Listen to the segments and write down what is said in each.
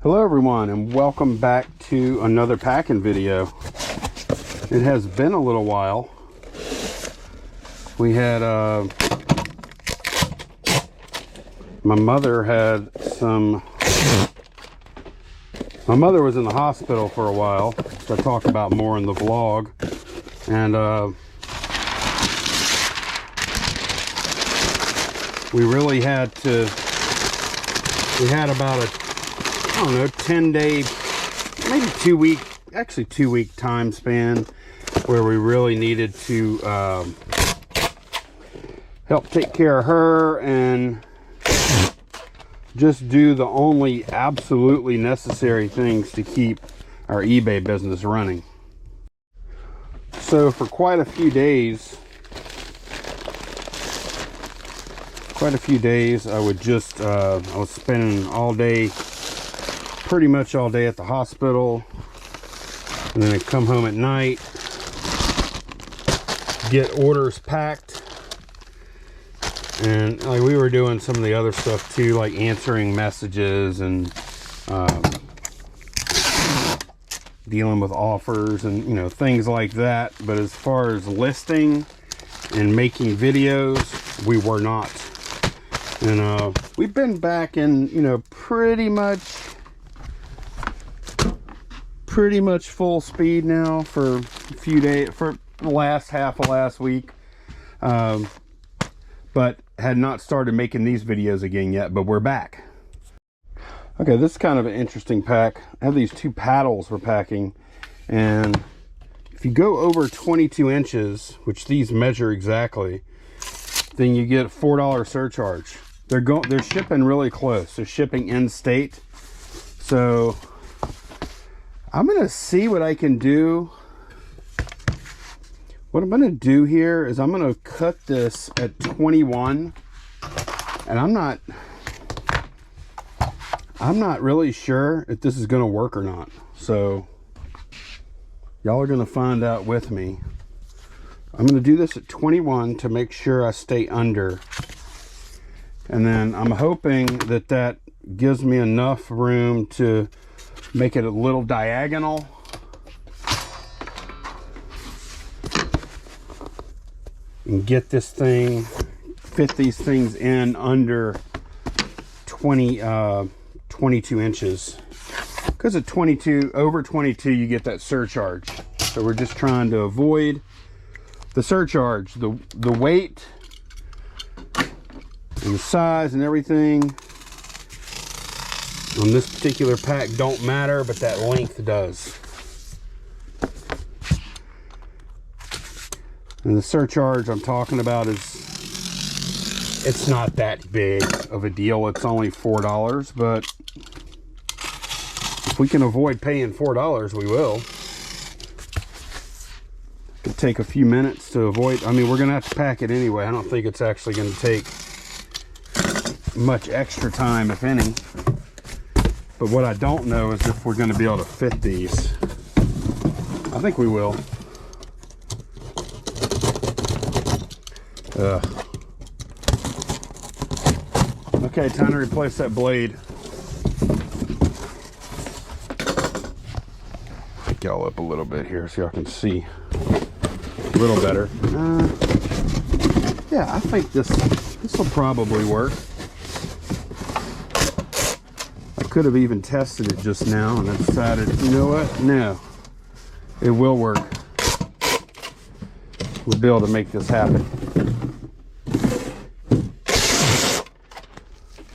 Hello everyone, and welcome back to another packing video. It has been a little while. We had my mother was in the hospital for a while, which I talk about more in the vlog, and we had about a, I don't know, 10-day, maybe 2-week, actually 2-week time span where we really needed to help take care of her and just do the only absolutely necessary things to keep our eBay business running. So for quite a few days, I would just, I was spending all day, pretty much all day at the hospital, and then I'd come home at night, get orders packed, and like we were doing some of the other stuff too, like answering messages and dealing with offers and, you know, things like that. But as far as listing and making videos, we were not. And we've been back in, you know, pretty much full speed now for a few days, for the last half of last week, but had not started making these videos again yet, but we're back. Okay, this is kind of an interesting pack. I have these two paddles we're packing, and if you go over 22 inches, which these measure exactly, then you get a $4 surcharge. They're shipping really close. They're shipping in state. So I'm gonna see what I can do. What I'm gonna do here is I'm gonna cut this at 21, and I'm not really sure if this is gonna work or not. So y'all are gonna find out with me. I'm gonna do this at 21 to make sure I stay under. And then I'm hoping that that gives me enough room to make it a little diagonal. And get this thing, fit these things in under 22 inches. Because at 22, over 22, you get that surcharge. So we're just trying to avoid the surcharge. The weight and the size and everything on this particular pack don't matter, but that length does. And the surcharge I'm talking about is, it's not that big of a deal. It's only $4, but if we can avoid paying $4, we will. Could take a few minutes to avoid. I mean, we're gonna have to pack it anyway. I don't think it's actually gonna take much extra time, if any. But what I don't know is if we're going to be able to fit these. I think we will. Okay, time to replace that blade. Pick y'all up a little bit here so y'all can see a little better. Yeah, I think this will probably work. Could have even tested it just now and I decided, you know what, no, it will work. We'll be able to make this happen.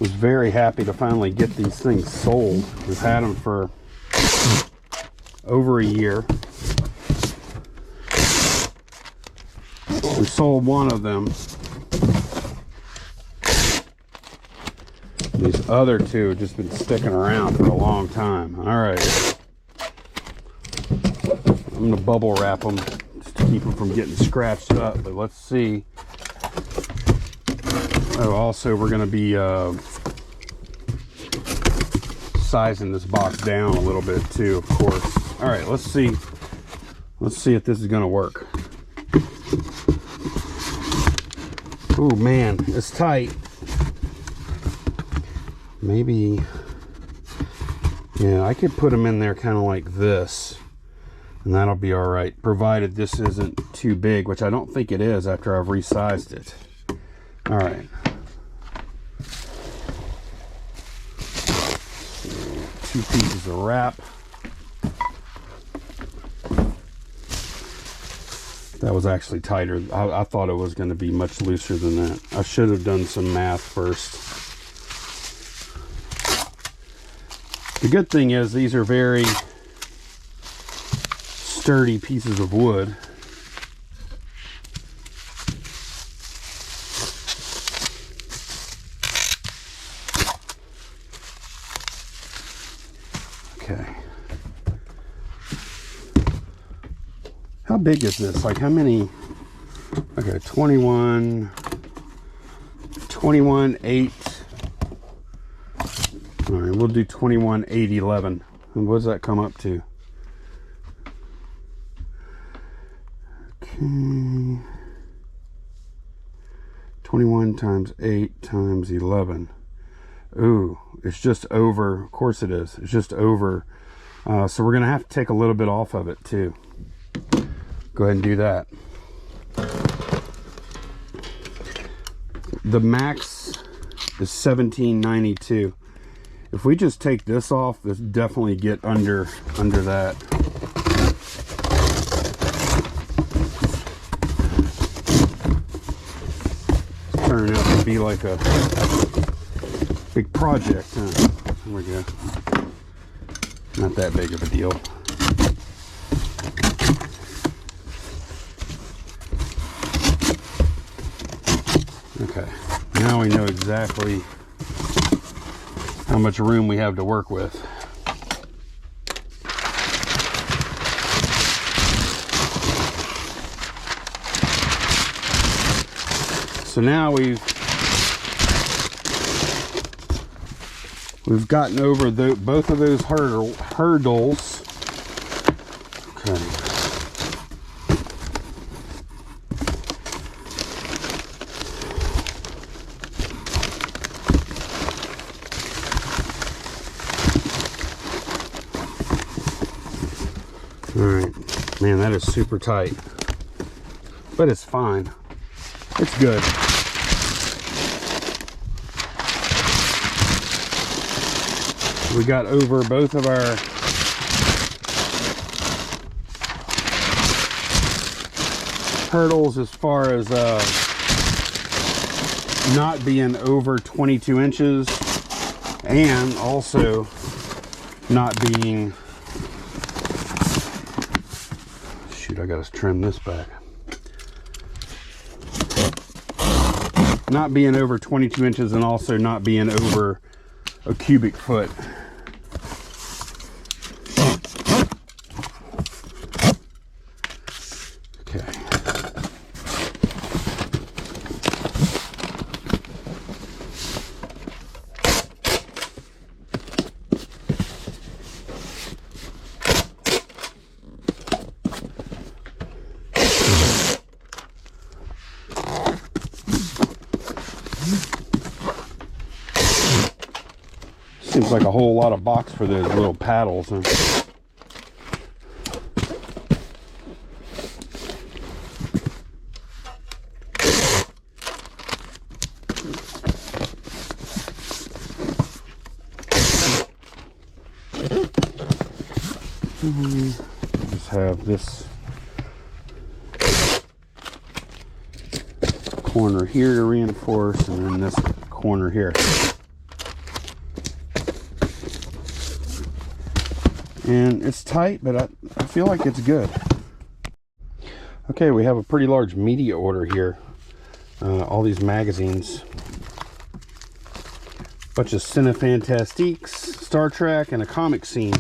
Was very happy to finally get these things sold. We've had them for over a year. We sold one of them. These other two have just been sticking around for a long time. All right. I'm gonna bubble wrap them just to keep them from getting scratched up, but let's see. Oh, also we're gonna be sizing this box down a little bit too, of course. All right, let's see if this is gonna work. Oh man, it's tight. Maybe Yeah, I could put them in there kind of like this, and that'll be all right, provided this isn't too big, which I don't think it is after I've resized it. All right. Two pieces of wrap. That was actually tighter. I thought it was going to be much looser than that. I should have done some math first. The good thing is these are very sturdy pieces of wood. Okay. How big is this? Like how many? Okay, 21, 8. All right, we'll do 21, 8, 11. And what does that come up to? Okay. 21 times 8 times 11. Ooh, it's just over. Of course it is. It's just over. So we're going to have to take a little bit off of it too. Go ahead and do that. The max is 1792. If we just take this off, this definitely get under that. It's turning out to be like a big project, huh? There we go. Not that big of a deal. Okay, now we know exactly how much room we have to work with. So now we've gotten over both of those hurdles. Okay. Alright, man, that is super tight, but it's fine. It's good. We got over both of our hurdles as far as not being over 22 inches and also not being, shoot, I gotta trim this back. Not being over 22 inches and also not being over a cubic foot. Okay. Seems like a whole lot of box for those little paddles. Huh? Just have this corner here to reinforce, and then this corner here. And it's tight, but I feel like it's good. Okay, we have a pretty large media order here. All these magazines. Bunch of Cinefantastiques, Star Trek, and a comic scene.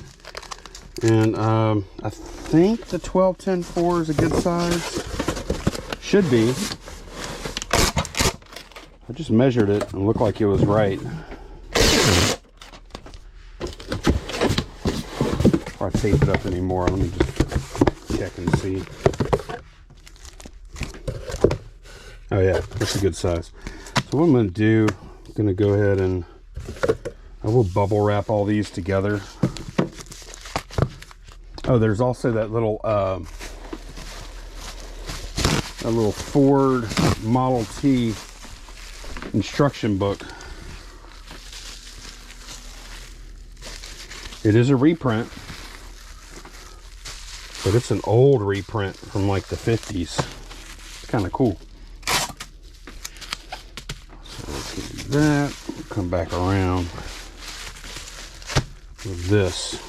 And I think the 12-10-4 is a good size. Should be. I just measured it and looked like it was right. Before I tape it up anymore, let me just check and see. Oh yeah, that's a good size. So what I'm going to do, I'm going to go ahead and I will bubble wrap all these together Oh, there's also that little Ford Model T instruction book. It is a reprint, but it's an old reprint from like the 50s. It's kind of cool. So let's do that. Come back around with this.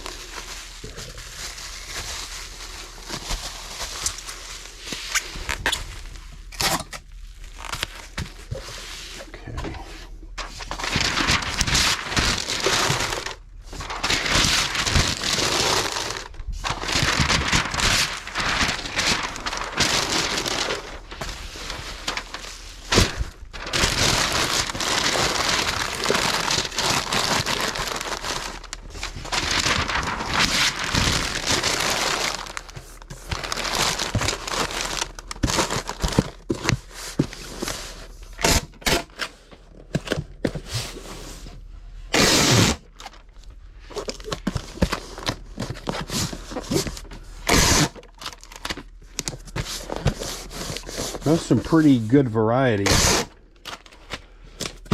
That's some pretty good variety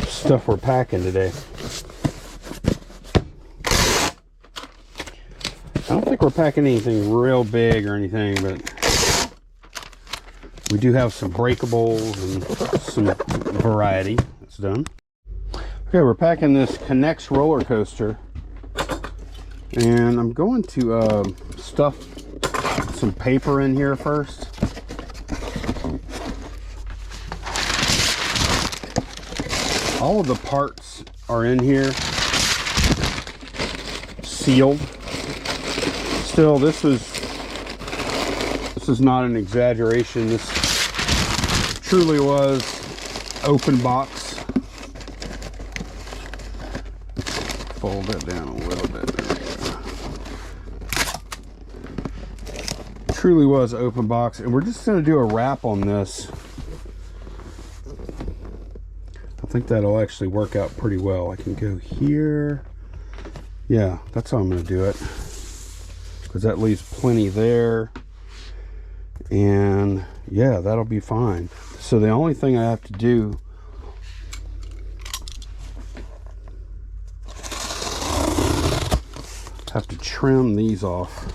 stuff we're packing today. I don't think we're packing anything real big or anything, but we do have some breakables and some variety that's done. Okay, we're packing this Connects roller coaster, and I'm going to stuff some paper in here first. All of the parts are in here, sealed. Still, this is not an exaggeration. This truly was open box. Fold that down a little bit. There we go. Truly was open box, and we're just going to do a wrap on this. I think that'll actually work out pretty well. I can go here. Yeah, that's how I'm going to do it, because that leaves plenty there. And yeah, that'll be fine. So the only thing I have to do have to trim these off.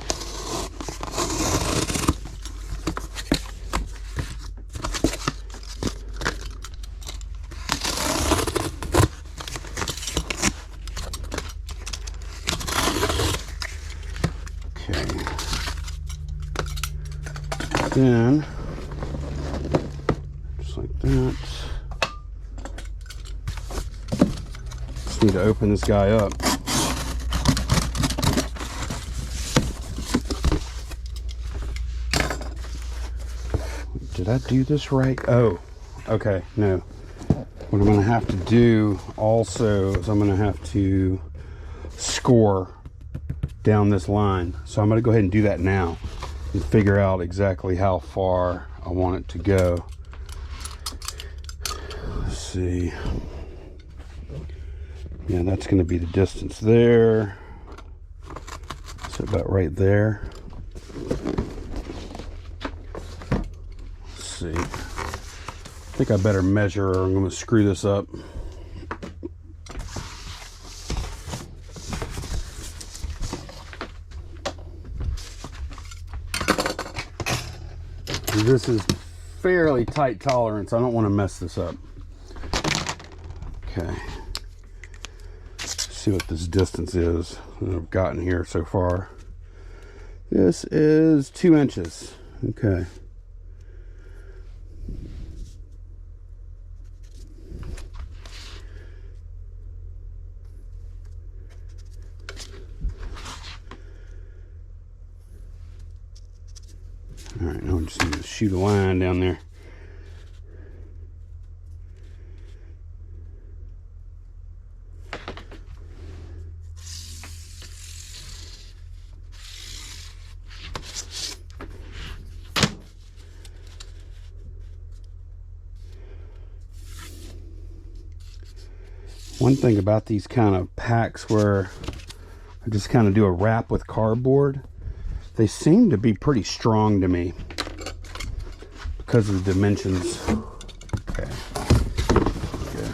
Then, just like that, just need to open this guy up. Did I do this right? Oh, okay, no. What I'm going to have to do also is I'm going to have to score down this line. So I'm going to go ahead and do that now and figure out exactly how far I want it to go. Let's see. Yeah, that's going to be the distance there. So about right there. Let's see. I think I better measure or I'm going to screw this up. This is fairly tight tolerance. I don't want to mess this up. Okay. Let's see what this distance is that I've gotten here so far. This is 2 inches. Okay. All right, now I just need to shoot a line down there. One thing about these kind of packs where I just kind of do a wrap with cardboard, They seem to be pretty strong to me because of the dimensions. Okay. Yeah.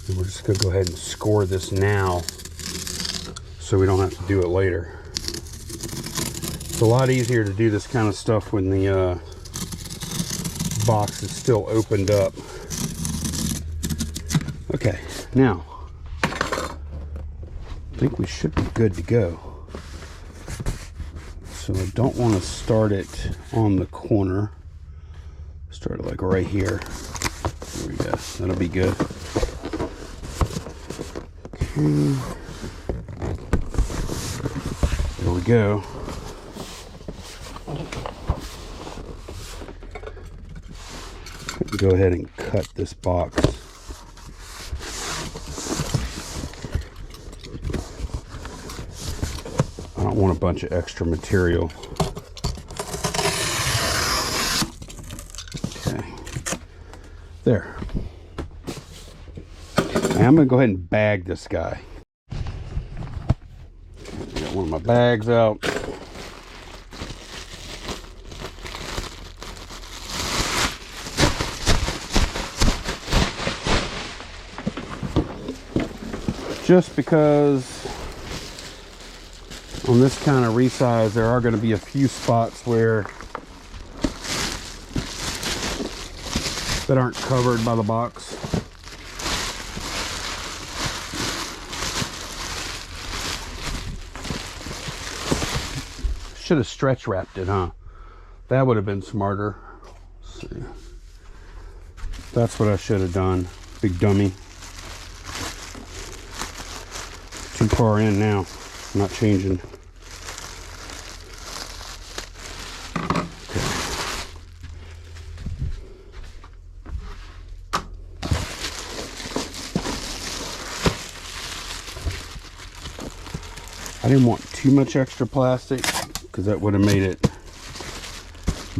And we're just going to go ahead and score this now so we don't have to do it later. It's a lot easier to do this kind of stuff when the box is still opened up. Okay, now I think we should be good to go. So I don't want to start it on the corner. Start it like right here. There we go. That'll be good. Okay. There we go. Go ahead and cut this box. I don't want a bunch of extra material. Okay. There. Now I'm going to go ahead and bag this guy. I got one of my bags out. Just because on this kind of resize there are going to be a few spots where that aren't covered by the box. Should have stretch wrapped it, huh? That would have been smarter. Let's see. That's what I should have done. Big dummy. Too far in now. I'm not changing. Okay. I didn't want too much extra plastic because that would have made it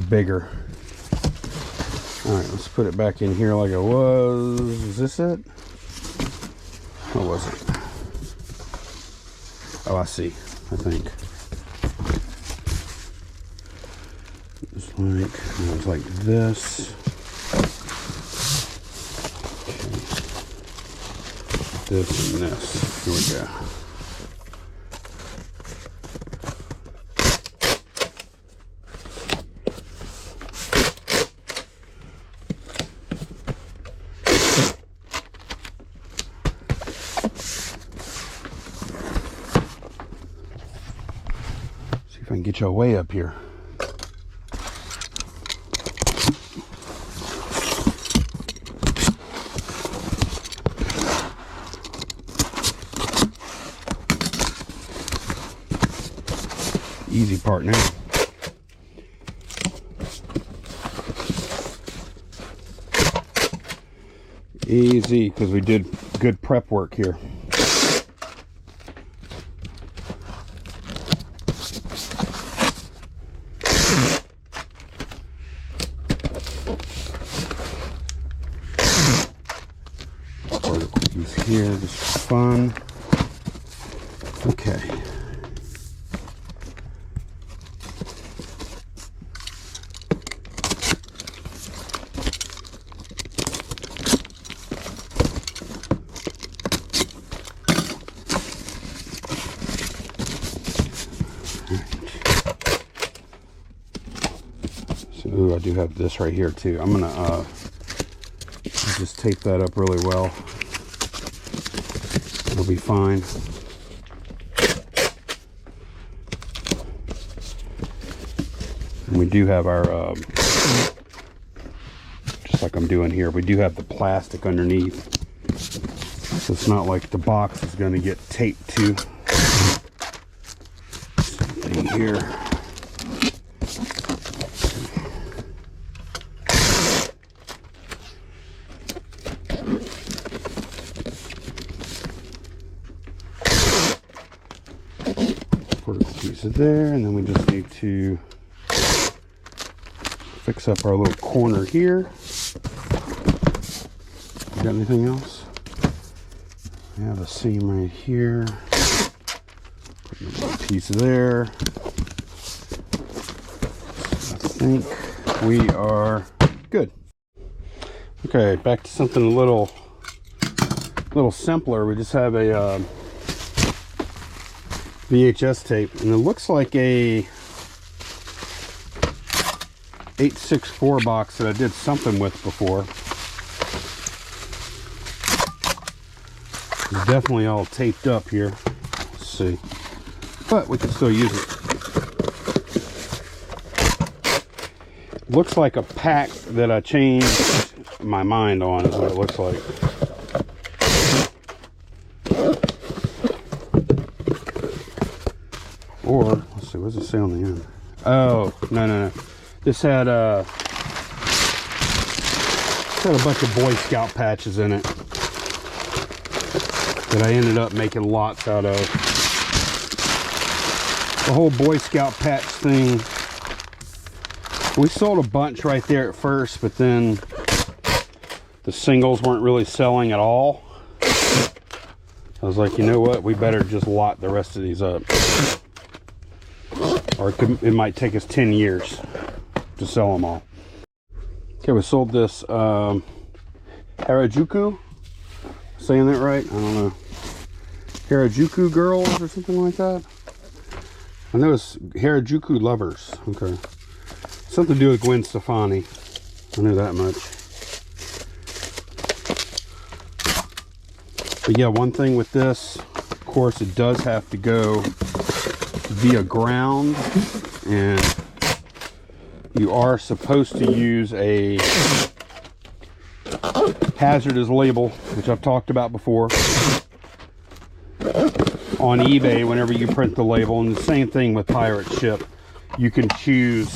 bigger. Alright, let's put it back in here like it was. Is this it? What was it? Oh, I see, I think. It's like this. Okay. This and this. Here we go. If I can get you way up here. Easy part now. Easy, because we did good prep work here. Here, just for fun. Okay. So I do have this right here too. I'm gonna just tape that up really well. It'll be fine. And we do have our, just like I'm doing here, we do have the plastic underneath. So it's not like the box is going to get taped to. Something here. Piece of there, and then we just need to fix up our little corner here. Got anything else? We have a seam right here. Put piece there. I think we are good. Okay, back to something a little simpler. We just have a VHS tape, and it looks like a 864 box that I did something with before. It's definitely all taped up here. Let's see, but we can still use it. Looks like a pack that I changed my mind on is what it looks like. Or let's see, what does it say on the end? Oh, no. This had a bunch of Boy Scout patches in it that I ended up making lots out of. The whole Boy Scout patch thing, we sold a bunch right there at first, but then the singles weren't really selling at all. I was like, you know what, we better just lot the rest of these up, or it might take us 10 years to sell them all. Okay, we sold this Harajuku, saying that right? I don't know. Harajuku girls or something like that. I know it's Harajuku lovers. Okay, something to do with Gwen Stefani. I knew that much. But yeah, one thing with this, of course, it does have to go via ground, and you are supposed to use a hazardous label, which I've talked about before, on eBay whenever you print the label. And the same thing with pirate ship. You can choose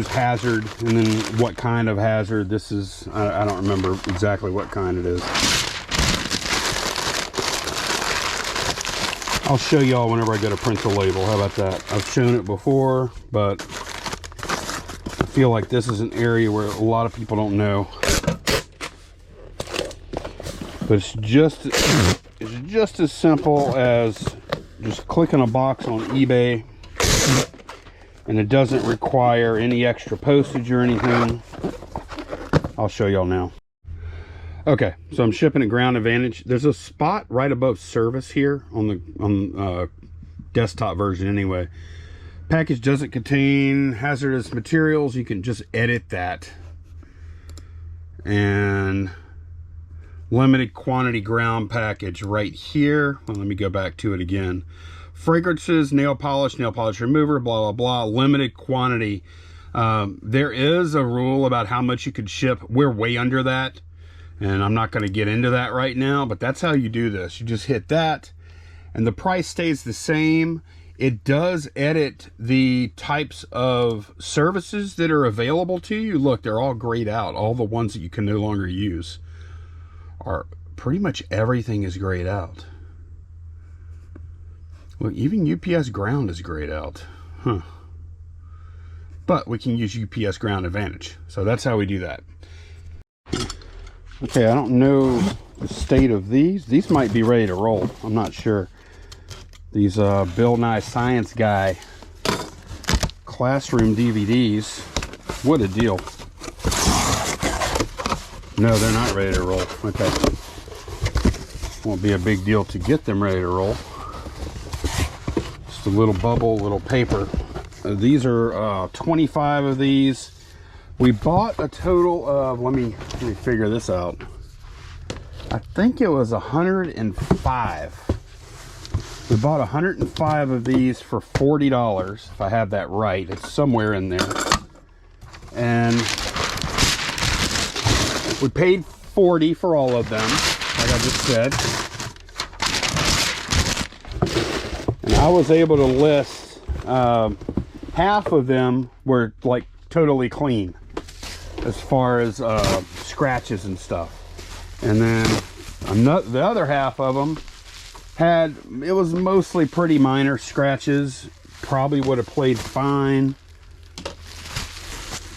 hazard, and then what kind of hazard. This is, I don't remember exactly what kind it is. I'll show y'all whenever I go to print the label. How about that? I've shown it before, but I feel like this is an area where a lot of people don't know. But it's just as simple as just clicking a box on eBay, and it doesn't require any extra postage or anything. I'll show y'all now. Okay, so I'm shipping at Ground Advantage. There's a spot right above service here on the desktop version anyway. Package doesn't contain hazardous materials. You can just edit that. And limited quantity ground package right here. Well, let me go back to it again. Fragrances, nail polish remover, blah, blah, blah. Limited quantity. There is a rule about how much you could ship. We're way under that, and I'm not going to get into that right now, but that's how you do this. You just hit that, and the price stays the same. It does edit the types of services that are available to you. Look, they're all grayed out. All the ones that you can no longer use are pretty much everything is grayed out. Look, even UPS Ground is grayed out. Huh. But we can use UPS Ground Advantage. So that's how we do that. Okay, I don't know the state of these. These might be ready to roll. I'm not sure. These Bill Nye Science Guy classroom DVDs. What a deal. No, they're not ready to roll. Okay. Won't be a big deal to get them ready to roll. Just a little bubble, little paper. These are 25 of these. We bought a total of, let me figure this out. I think it was 105. We bought 105 of these for $40, if I have that right. It's somewhere in there. And we paid $40 for all of them, like I just said. And I was able to list half of them were like totally clean as far as scratches and stuff. And then the other half of them it was mostly pretty minor scratches. Probably would have played fine,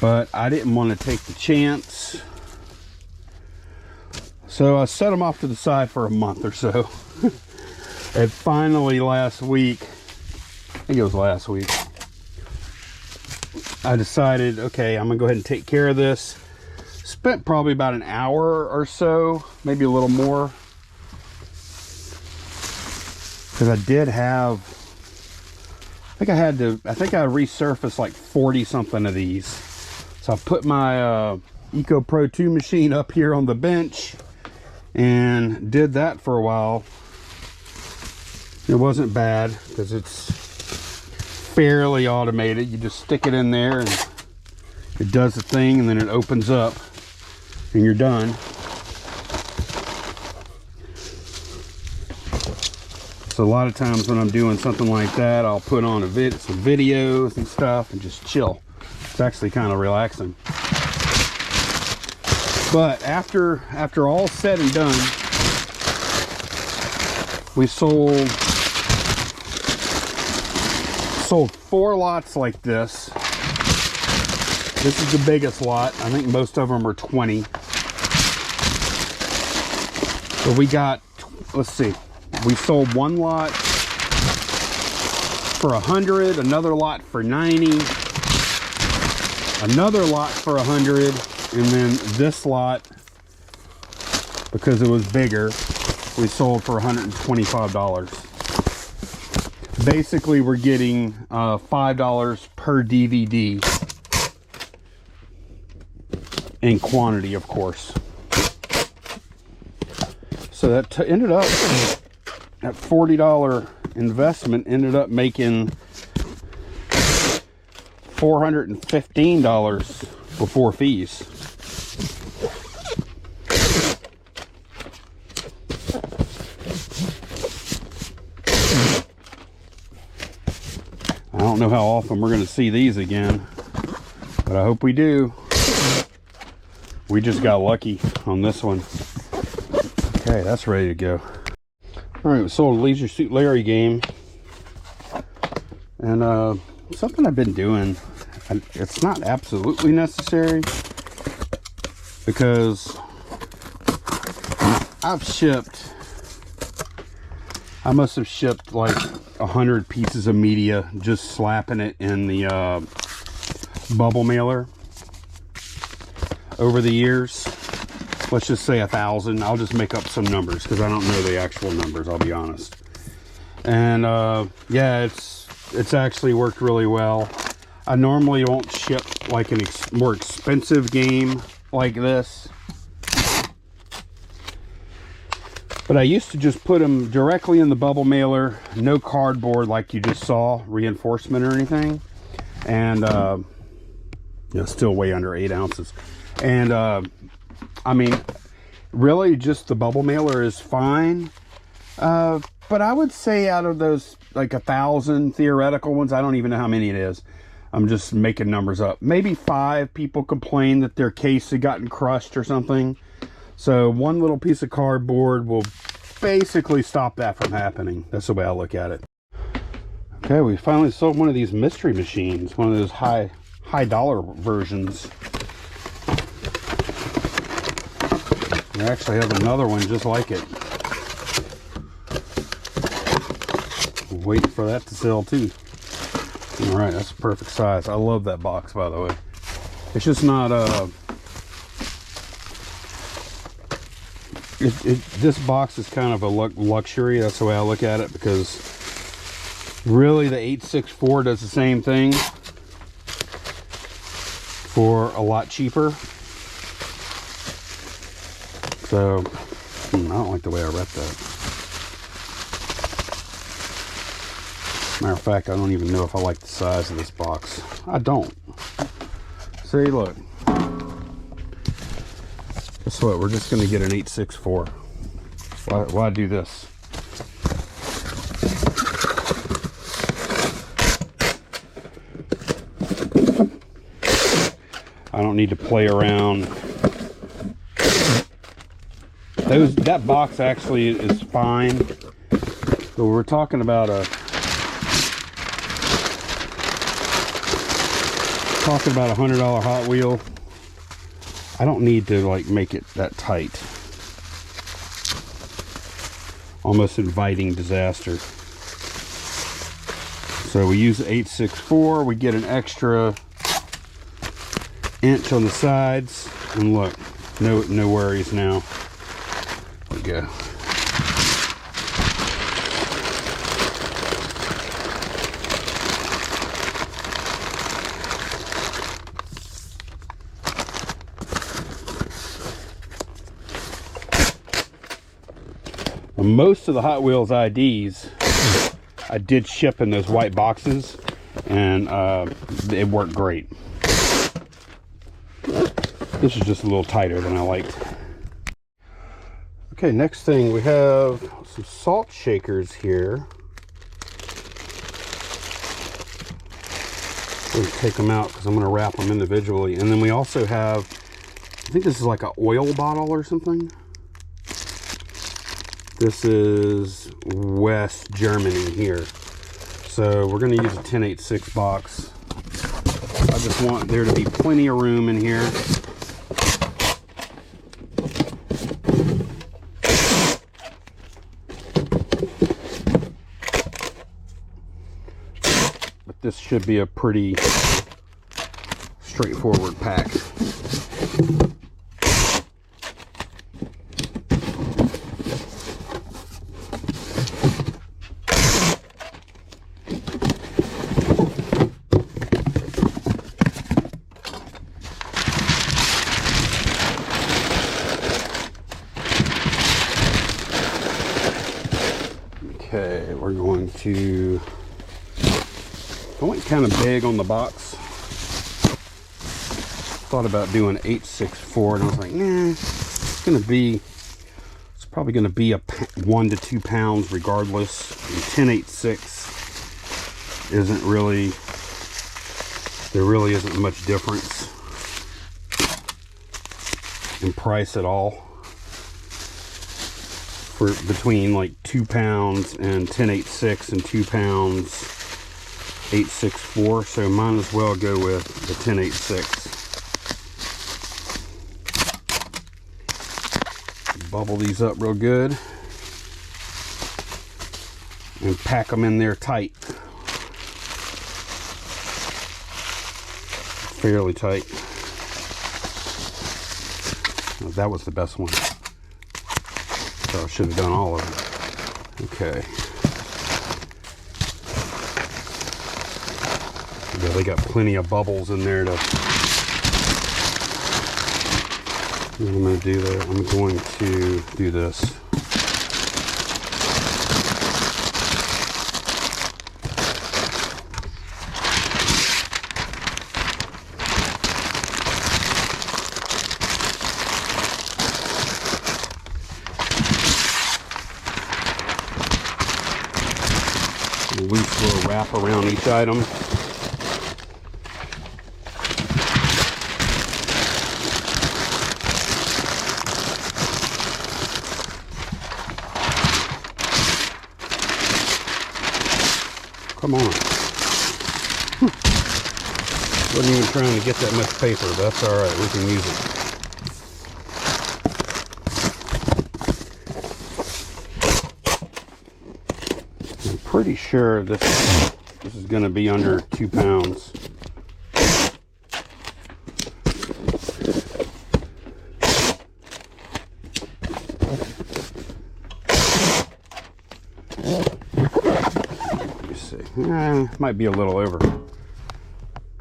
but I didn't want to take the chance. So I set them off to the side for a month or so. And finally last week, I think it was last week, I decided, okay, I'm gonna go ahead and take care of this. Spent probably about an hour or so, maybe a little more. Because I did have, I think I resurfaced like 40 something of these. So I put my Eco Pro 2 machine up here on the bench and did that for a while. It wasn't bad because it's fairly automated. You just stick it in there and it does the thing, and then it opens up and you're done. So a lot of times when I'm doing something like that, I'll put on some videos and stuff and just chill. It's actually kind of relaxing. But after all said and done, we sold 4 lots like this. This is the biggest lot. I think most of them are 20. So we got, let's see, we sold 1 lot for 100, another lot for 90, another lot for 100, and then this lot, because it was bigger, we sold for $125. Basically, we're getting $5 per DVD in quantity, of course. So that ended up, that $40 investment ended up making $415 before fees. I don't know how often we're going to see these again, but I hope we do. We just got lucky on this one. Okay, that's ready to go. All right, we sold a Leisure Suit Larry game. And something I've been doing, it's not absolutely necessary, because I must have shipped like 100 pieces of media, just slapping it in the bubble mailer over the years. Let's just say 1,000. I'll just make up some numbers because I don't know the actual numbers, I'll be honest. And yeah, it's actually worked really well. I normally won't ship like a more expensive game like this, but I used to just put them directly in the bubble mailer, no cardboard like you just saw, reinforcement or anything. And you know, still way under 8 ounces. And I mean, really just the bubble mailer is fine. But I would say out of those like 1,000 theoretical ones, I don't even know how many it is. I'm just making numbers up. Maybe 5 people complain that their case had gotten crushed or something. So one little piece of cardboard will basically stop that from happening. That's the way I look at it. Okay, we finally sold one of these mystery machines, one of those high dollar versions. We actually have another one just like it. Waiting for that to sell too. All right, that's a perfect size. I love that box, by the way. It's just not this box is kind of a luxury. That's the way I look at it, because really the 864 does the same thing for a lot cheaper. So I don't like the way I rep that. Matter of fact, I don't even know if I like the size of this box. I don't. See, look. Guess what? We're just going to get an 864. Why do this? I don't need to play around. That box actually is fine. But we're talking about a $100 Hot Wheel. I don't need to like make it that tight. almost inviting disaster. So we use 864, we get an extra inch on the sides, and look, no worries now. There we go. Most of the Hot Wheels IDs I did ship in those white boxes, and it worked great. This is just a little tighter than I liked. Okay, next thing, we have some salt shakers here. I'm going to take them out because I'm going to wrap them individually. And then we also have, I think this is like an oil bottle or something. This is West Germany here. So we're going to use a 1086 box. I just want there to be plenty of room in here. But this should be a pretty straightforward pack. Okay, we're going to, I went kind of big on the box. Thought about doing 864, and I was like, nah, it's probably gonna be a 1 to 2 pounds regardless. And 1086 isn't really, there really isn't much difference in price at all. For between like 2 pounds and 1086 and 2 pounds 864, so might as well go with the 1086. Bubble these up real good and pack them in there tight, fairly tight. Oh, that was the best one. So I should have done all of them. Okay. Yeah, they got plenty of bubbles in there to. What I'm going to do there, I'm going to do this. Loose little wrap around each item. Come on. Wasn't even trying to get that much paper, but that's alright, we can use it. I'm pretty sure this is going to be under 2 pounds. Might be a little over.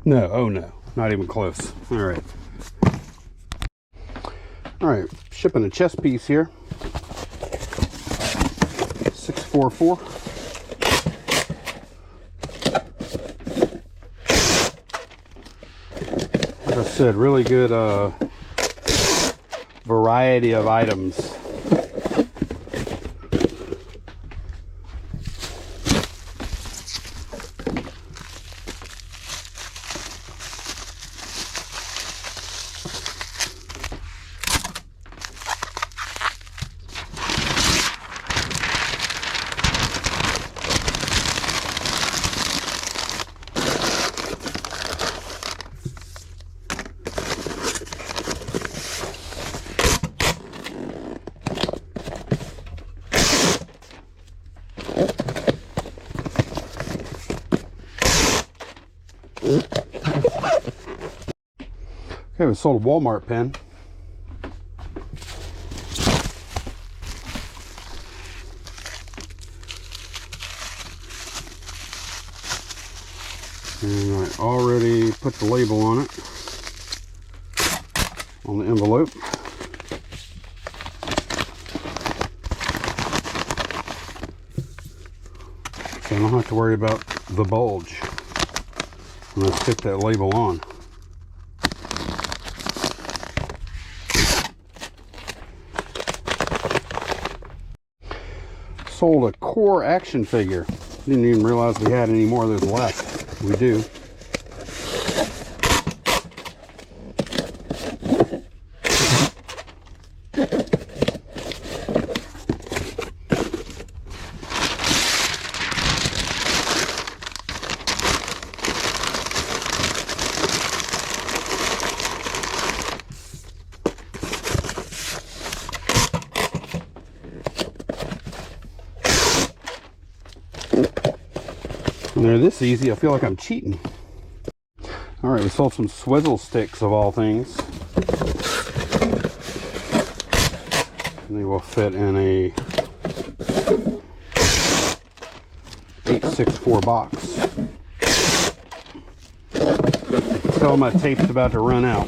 No, oh no, not even close. All right. All right, shipping a chest piece here. 644. Like I said, really good variety of items. Okay, we sold a Walmart pen. And I already put the label on it, on the envelope. So I don't have to worry about the bulge when I stick that label on. Sold a Core action figure. Didn't even realize we had any more of those left. We do. And they're this easy, I feel like I'm cheating. Alright, we sold some swizzle sticks of all things. And they will fit in a 864 box. Tell my tape's about to run out.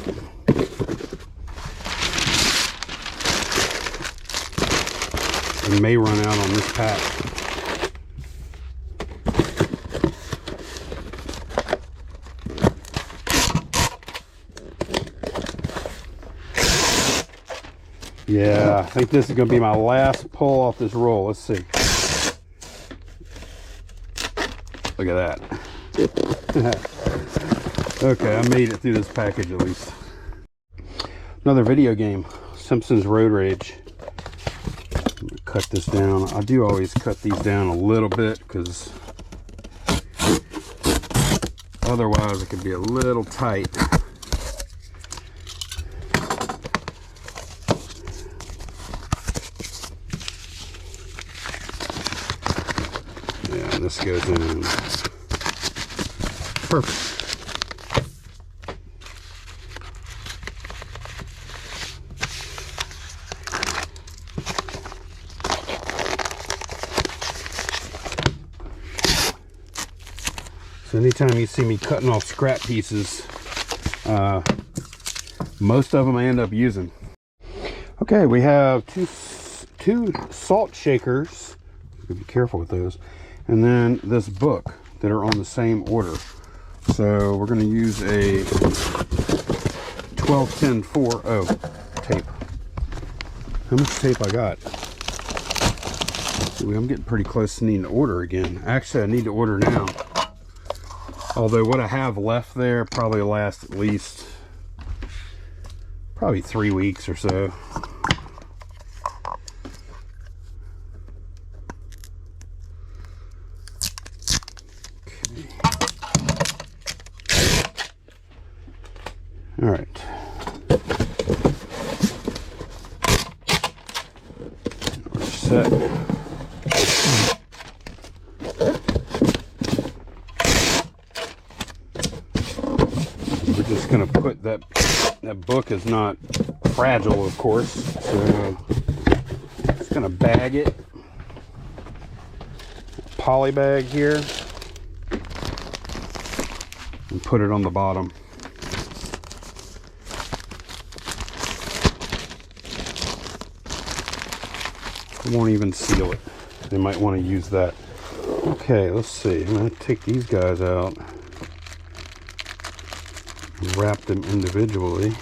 It may run out on this pack. Yeah, I think this is going to be my last pull off this roll. Let's see. Look at that. Okay, I made it through this package at least. Another video game, Simpsons Road Rage. I'm going to cut this down. I do always cut these down a little bit because otherwise it could be a little tight. This goes in perfect. So anytime you see me cutting off scrap pieces, most of them I end up using. Okay, we have two salt shakers. Be careful with those. And then this book that are on the same order. So we're going to use a 12-10-4 tape. How much tape I got? Ooh, I'm getting pretty close to needing to order again. Actually, I need to order now. Although what I have left there probably lasts at least probably 3 weeks or so. All right. We're set. We're just going to put that book is not fragile, of course. So just going to bag it. Poly bag here. And put it on the bottom. Won't even seal it. They might want to use that. Okay, let's see. I'm going to take these guys out and wrap them individually.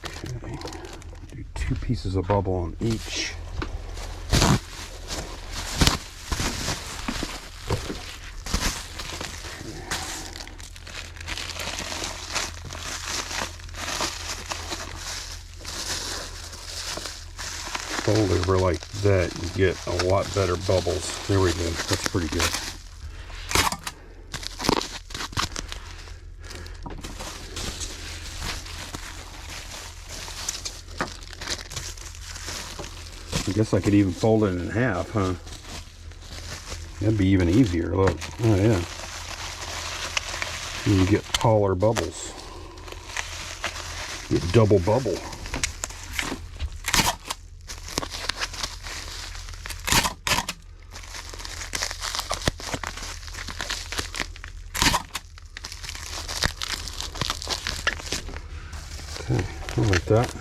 Okay, do 2 pieces of bubble on each. Fold over like that, you get a lot better bubbles. There we go. That's pretty good. I guess I could even fold it in half, huh? That'd be even easier. Look. Oh yeah. You get taller bubbles. Get double bubble. Okay, I like that.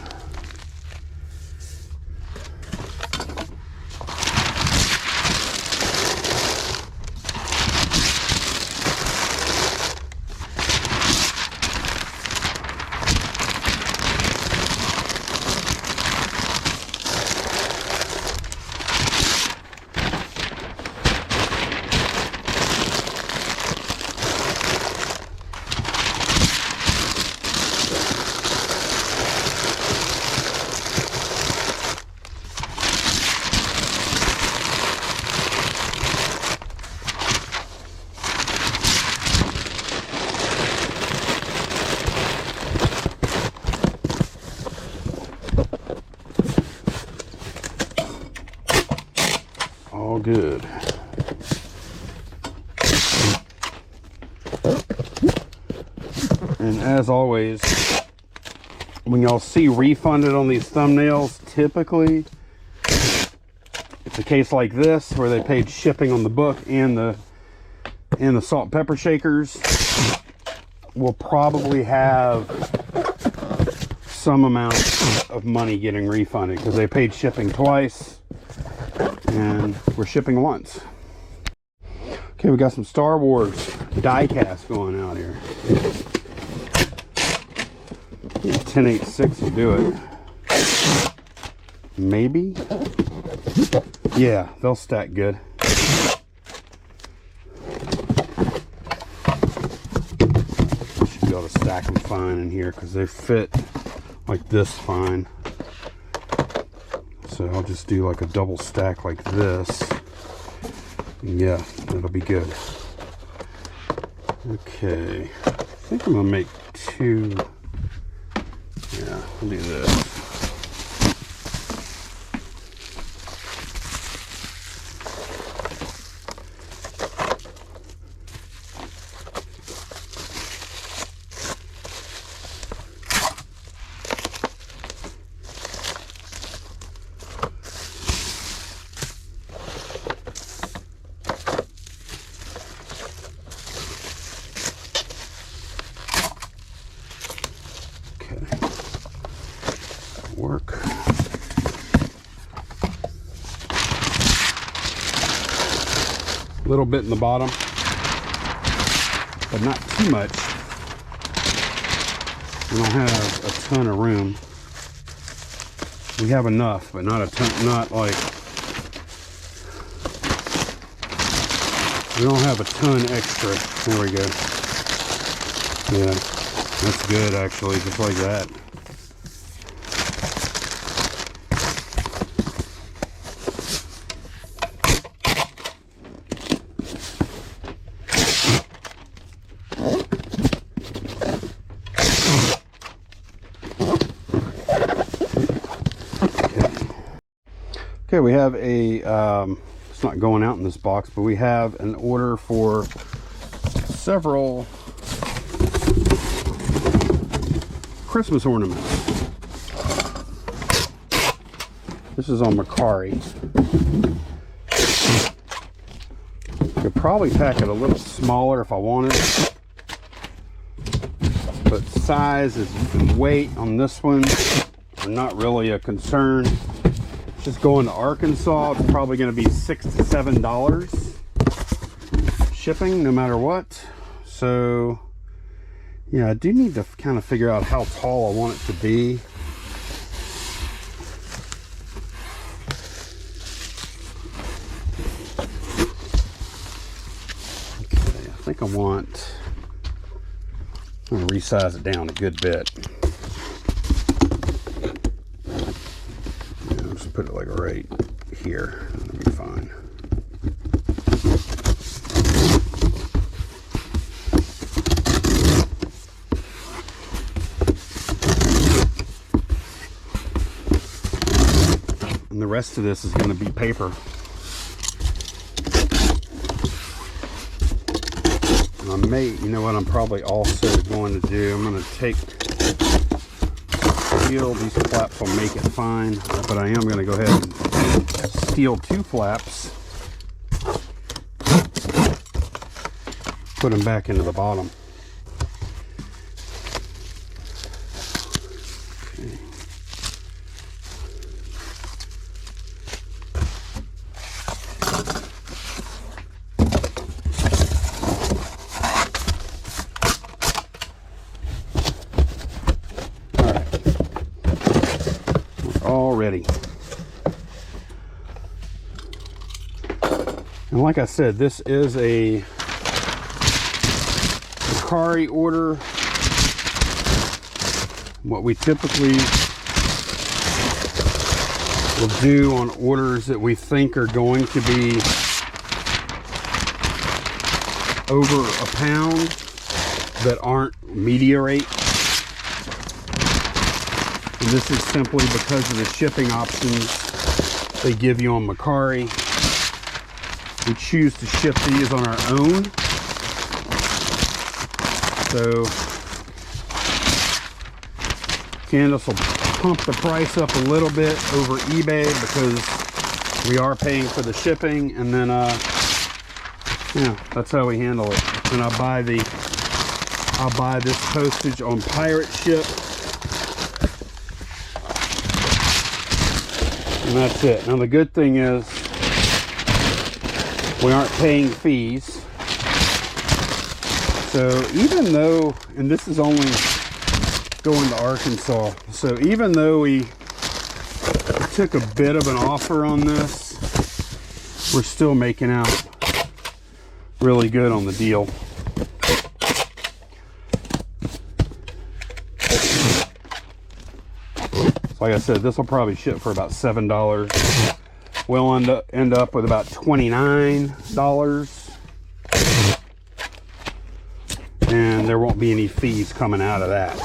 All good. And as always, when y'all see refunded on these thumbnails, typically it's a case like this where they paid shipping on the book and the salt and pepper shakers. We'll probably have some amount of money getting refunded because they paid shipping twice and we're shipping once. Okay, we got some Star Wars die cast going out here. 1086 will do it. Maybe? Yeah, they'll stack good. Should be able to stack them fine in here because they fit like this fine. So I'll just do like a double stack like this. And yeah, that'll be good. Okay, I think I'm gonna make two. Yeah, I'll do this. Work. A little bit in the bottom, but not too much. We don't have a ton of room. We have enough, but not a ton, not like, we don't have a ton extra. There we go. Yeah, that's good actually, just like that. Okay, we have a, it's not going out in this box, but we have an order for several Christmas ornaments. This is on Macari. Could probably pack it a little smaller if I wanted, but size and weight on this one are not really a concern. Just going to Arkansas, it's probably going to be $6 to $7 shipping no matter what. So yeah, I do need to kind of figure out how tall I want it to be. Okay, I think I'm going to resize it down a good bit. Put it like right here. That'll be fine. And the rest of this is going to be paper. you know what I'm probably also going to do? I'm going to take steel. These flaps will make it fine, but I am going to go ahead and steel 2 flaps, put them back into the bottom. Ready. And like I said, this is a Macari order. What we typically will do on orders that we think are going to be over a pound that aren't media rate. And this is simply because of the shipping options they give you on Macari. We choose to ship these on our own. So, again, this will pump the price up a little bit over eBay because we are paying for the shipping, and then, yeah, that's how we handle it. And I'll buy this postage on pirate ship. And that's it. Now the good thing is we aren't paying fees. So even though, and this is only going to Arkansas, so even though we took a bit of an offer on this, we're still making out really good on the deal. Like I said, this will probably ship for about $7. We'll end up with about $29. And there won't be any fees coming out of that.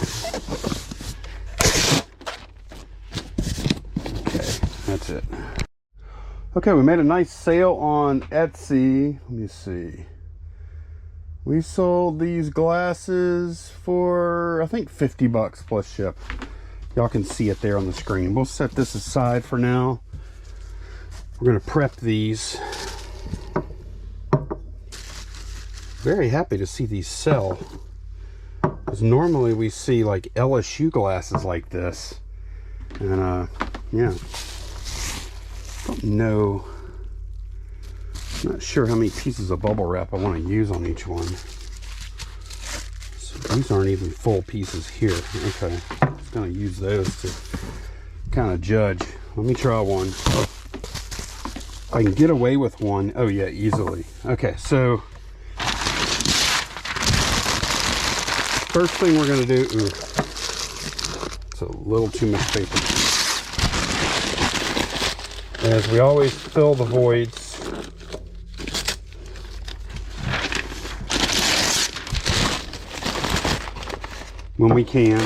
Okay, that's it. Okay, we made a nice sale on Etsy. Let me see. We sold these glasses for, I think, 50 bucks plus ship. Y'all can see it there on the screen. We'll set this aside for now. We're going to prep these. Very happy to see these sell. Because normally we see like LSU glasses like this. And yeah. Don't know. Not sure how many pieces of bubble wrap I want to use on each one. So these aren't even full pieces here. Okay. Gonna use those to kind of judge. Let me try one. I can get away with one. Oh yeah, easily. Okay, so first thing we're gonna do, ooh, it's a little too much paper. As we always fill the voids. When we can.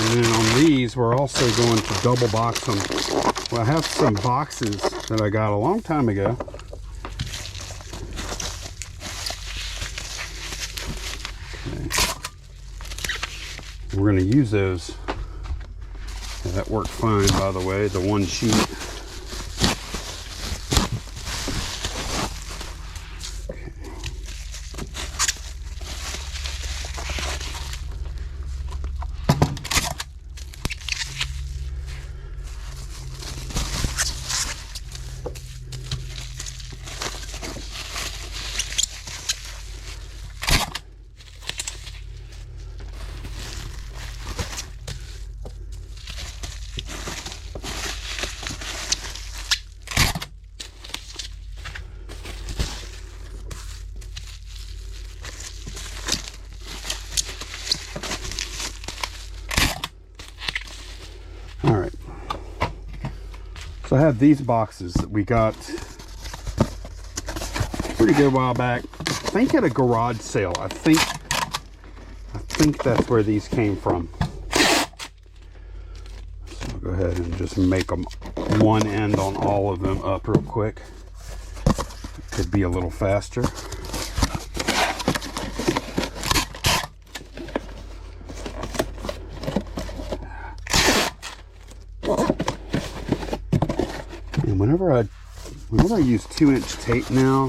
And then on these, we're also going to double box them. Well, I have some boxes that I got a long time ago. Okay. We're going to use those. Yeah, that worked fine, by the way, the one sheet. All right, so I have these boxes that we got pretty good while back. I think at a garage sale. I think think that's where these came from. So I'll go ahead and just make them one end on all of them up real quick. Could be a little faster. And whenever I use 2-inch tape now,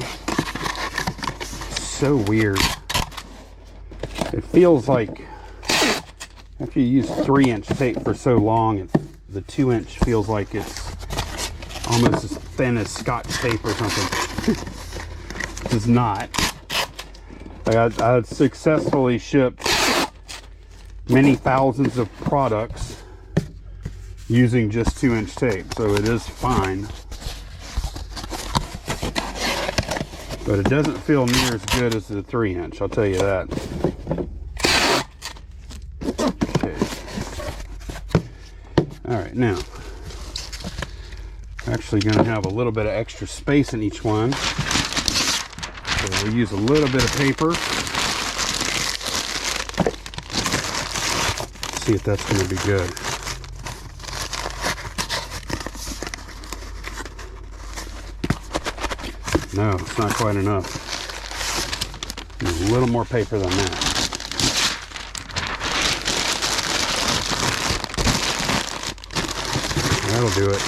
it's so weird. It feels like after you use 3-inch tape for so long, the 2-inch feels like it's almost as thin as Scotch tape or something. It's not. Like I successfully shipped many thousands of products using just 2-inch tape, so it is fine. But it doesn't feel near as good as the 3-inch, I'll tell you that. Okay. Alright, now, we're actually going to have a little bit of extra space in each one. So we'll use a little bit of paper. See if that's going to be good. No, it's not quite enough. Need a little more paper than that. That'll do it.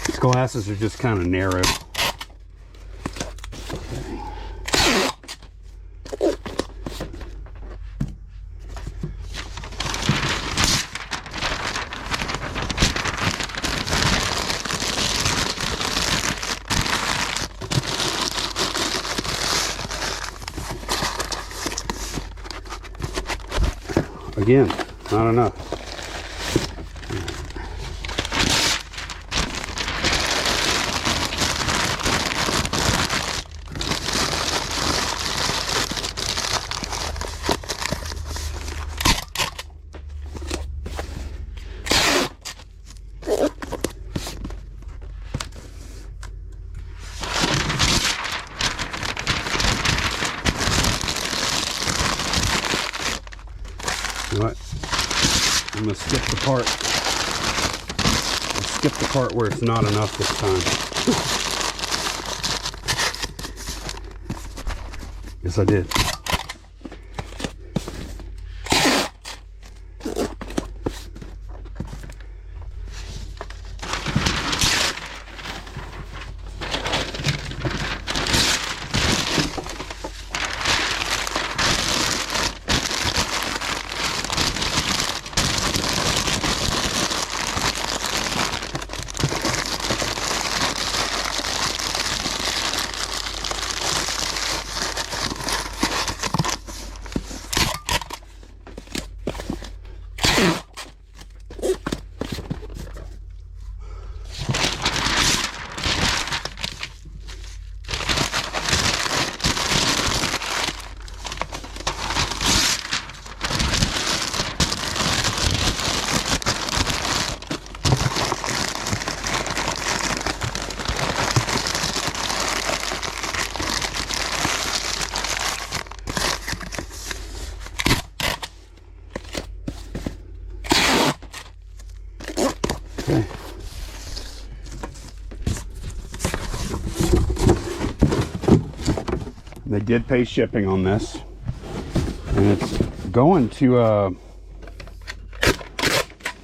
These glasses are just kind of narrow. Again, not enough. You know what? I'm going to skip the part. I'll skip the part where it's not enough this time. Yes, I did. Okay. They did pay shipping on this, and it's going to I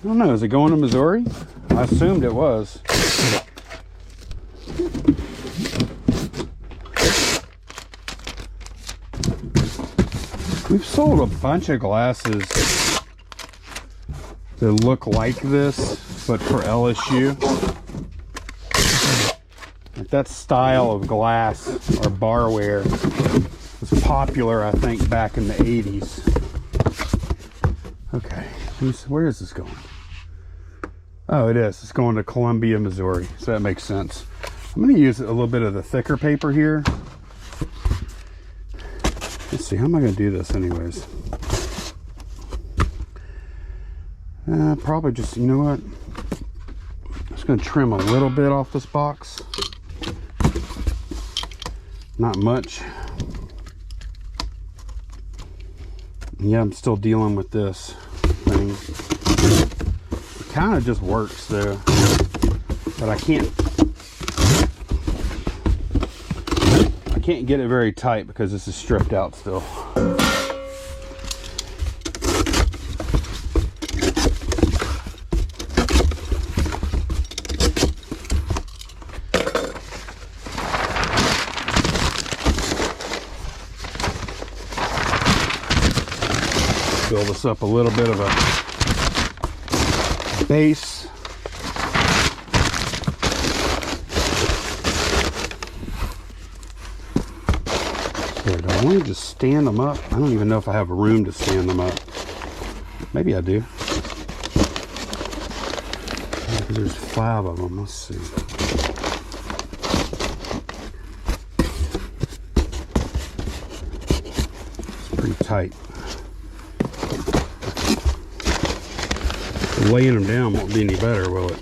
don't know, is it going to Missouri? I assumed it was. We've sold a bunch of glasses that look like this, but for LSU. Like that style of glass or barware was popular, I think, back in the 80s. Okay, where is this going? Oh, it is. It's going to Columbia, Missouri, so that makes sense. I'm going to use a little bit of the thicker paper here. Let's see, how am I going to do this anyways? Probably just, you know what? I'm just going to trim a little bit off this box. Not much. Yeah, I'm still dealing with this thing. It kind of just works though, but I can't get it very tight because this is stripped out still. Build us up a little bit of a base. Here, do I want to just stand them up? I don't even know if I have room to stand them up. Maybe I do. Yeah, there's 5 of them. Let's see. It's pretty tight. Laying them down won't be any better, will it?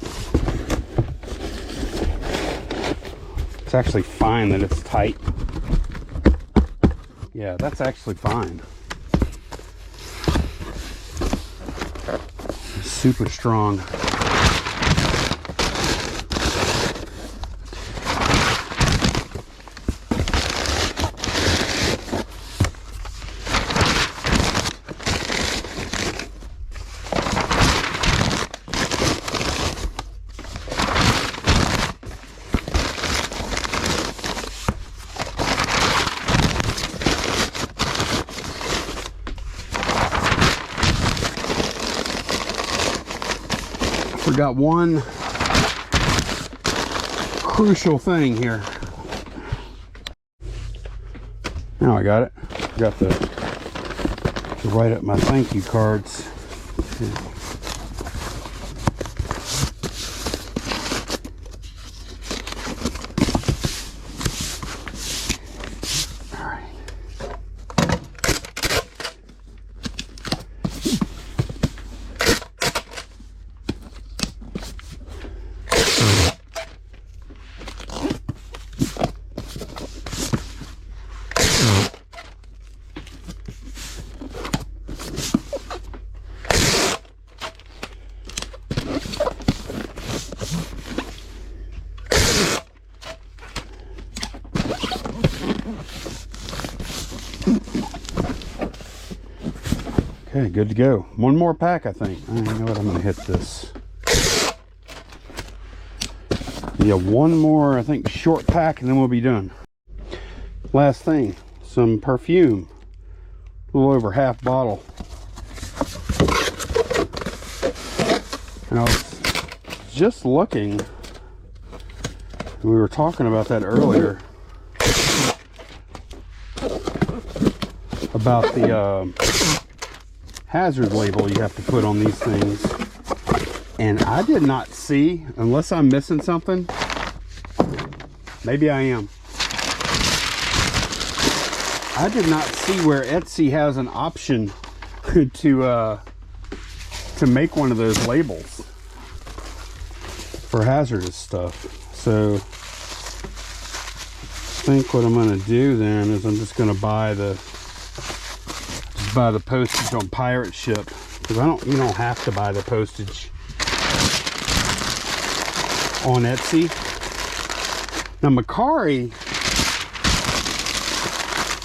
It's actually fine that it's tight. Yeah, that's actually fine. It's super strong. Forgot one crucial thing here. Now I got it. Got to write up my thank you cards. Okay, good to go. One more pack, I think. I know what I'm going to hit this. Yeah, one more, I think, short pack, and then we'll be done. Last thing, some perfume. A little over half bottle. And I was just looking. We were talking about that earlier. About the hazard label you have to put on these things, and I did not see, unless I'm missing something, maybe I am, I did not see where Etsy has an option to make one of those labels for hazardous stuff. So I think what I'm going to do then is I'm just going to buy the postage on pirate ship, because you don't have to buy the postage on Etsy. Now Macari,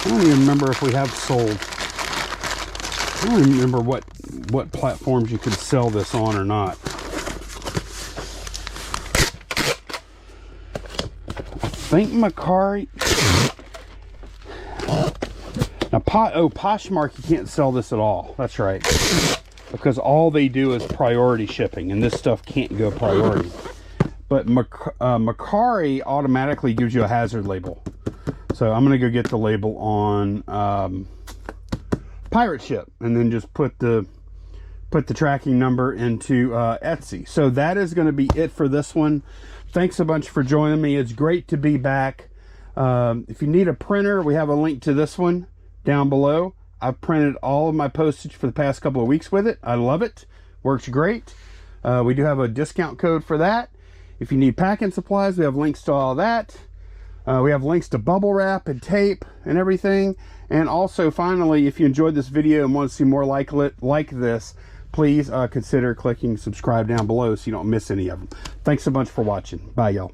I don't even remember if we have sold. I don't even remember what platforms you could sell this on or not. I think Macari. Now, Poshmark, you can't sell this at all. That's right. Because all they do is priority shipping, and this stuff can't go priority. But Macari automatically gives you a hazard label. So I'm going to go get the label on pirate ship, and then just put the tracking number into Etsy. So that is going to be it for this one. Thanks a bunch for joining me. It's great to be back. If you need a printer, we have a link to this one down below. I've printed all of my postage for the past couple of weeks with it. I love it. Works great. We do have a discount code for that. If you need packing supplies, we have links to all that. We have links to bubble wrap and tape and everything. And also, finally, if you enjoyed this video and want to see more like this, please consider clicking subscribe down below so you don't miss any of them. Thanks so much for watching. Bye, y'all.